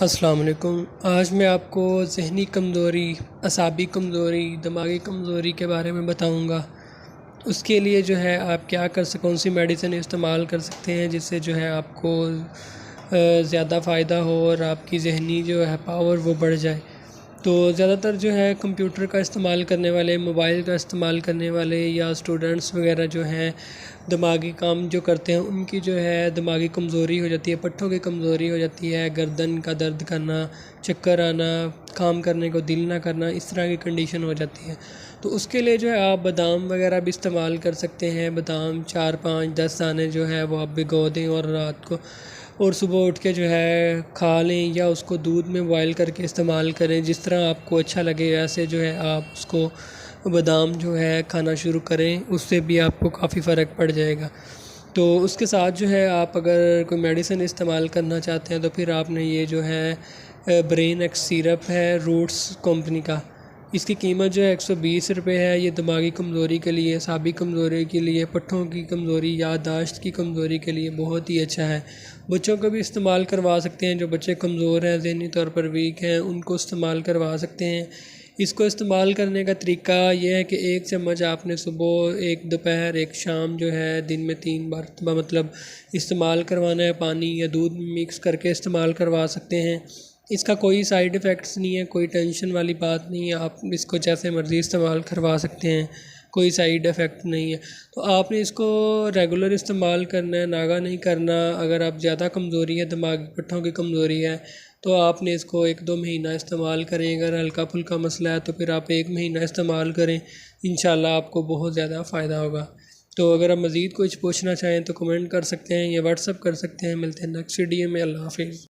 السلام علیکم۔ آج میں آپ کو ذہنی کمزوری، اعصابی کمزوری، دماغی کمزوری کے بارے میں بتاؤں گا۔ اس کے لیے جو ہے آپ کیا کون سی میڈیسن استعمال کر سکتے ہیں جس سے جو ہے آپ کو زیادہ فائدہ ہو اور آپ کی ذہنی جو ہے پاور وہ بڑھ جائے۔ تو زیادہ تر جو ہے کمپیوٹر کا استعمال کرنے والے، موبائل کا استعمال کرنے والے یا اسٹوڈنٹس وغیرہ جو ہیں دماغی کام جو کرتے ہیں ان کی جو ہے دماغی کمزوری ہو جاتی ہے، پٹھوں کی کمزوری ہو جاتی ہے، گردن کا درد کرنا، چکر آنا، کام کرنے کو دل نہ کرنا، اس طرح کی کنڈیشن ہو جاتی ہے۔ تو اس کے لیے جو ہے آپ بادام وغیرہ بھی استعمال کر سکتے ہیں۔ بادام 4 5 10 دانے جو ہے وہ آپ بھگو دیں اور رات کو اور صبح اٹھ کے جو ہے کھا لیں یا اس کو دودھ میں بوائل کر کے استعمال کریں، جس طرح آپ کو اچھا لگے ایسے جو ہے آپ اس کو بادام جو ہے کھانا شروع کریں، اس سے بھی آپ کو کافی فرق پڑ جائے گا۔ تو اس کے ساتھ جو ہے آپ اگر کوئی میڈیسن استعمال کرنا چاہتے ہیں تو پھر آپ نے یہ جو ہے برین ایکس سیرپ ہے روٹس کمپنی کا، اس کی قیمت جو ہے 120 روپے ہے۔ یہ دماغی کمزوری کے لیے، اعصابی کمزوری کے لیے، پٹھوں کی کمزوری، یادداشت کی کمزوری کے لیے بہت ہی اچھا ہے۔ بچوں کو بھی استعمال کروا سکتے ہیں، جو بچے کمزور ہیں، ذہنی طور پر ویک ہیں، ان کو استعمال کروا سکتے ہیں۔ اس کو استعمال کرنے کا طریقہ یہ ہے کہ 1 چمچ آپ نے صبح، 1 دوپہر، 1 شام جو ہے دن میں 3 مرتبہ مطلب استعمال کروانا ہے۔ پانی یا دودھ مکس کر کے استعمال کروا سکتے ہیں۔ اس کا کوئی سائیڈ ایفیکٹس نہیں ہے، کوئی ٹینشن والی بات نہیں ہے، آپ اس کو جیسے مرضی استعمال کروا سکتے ہیں، کوئی سائیڈ ایفیکٹ نہیں ہے۔ تو آپ نے اس کو ریگولر استعمال کرنا ہے، ناغہ نہیں کرنا۔ اگر آپ زیادہ کمزوری ہے، دماغی پٹھوں کی کمزوری ہے تو آپ نے اس کو 1 2 مہینہ استعمال کریں۔ اگر ہلکا پھلکا مسئلہ ہے تو پھر آپ 1 مہینہ استعمال کریں، انشاءاللہ آپ کو بہت زیادہ فائدہ ہوگا۔ تو اگر آپ مزید کچھ پوچھنا چاہیں تو کمنٹ کر سکتے ہیں یا واٹس ایپ کر سکتے ہیں۔ ملتے ہیں نیکسٹ ویڈیو میں۔ اللہ حافظ۔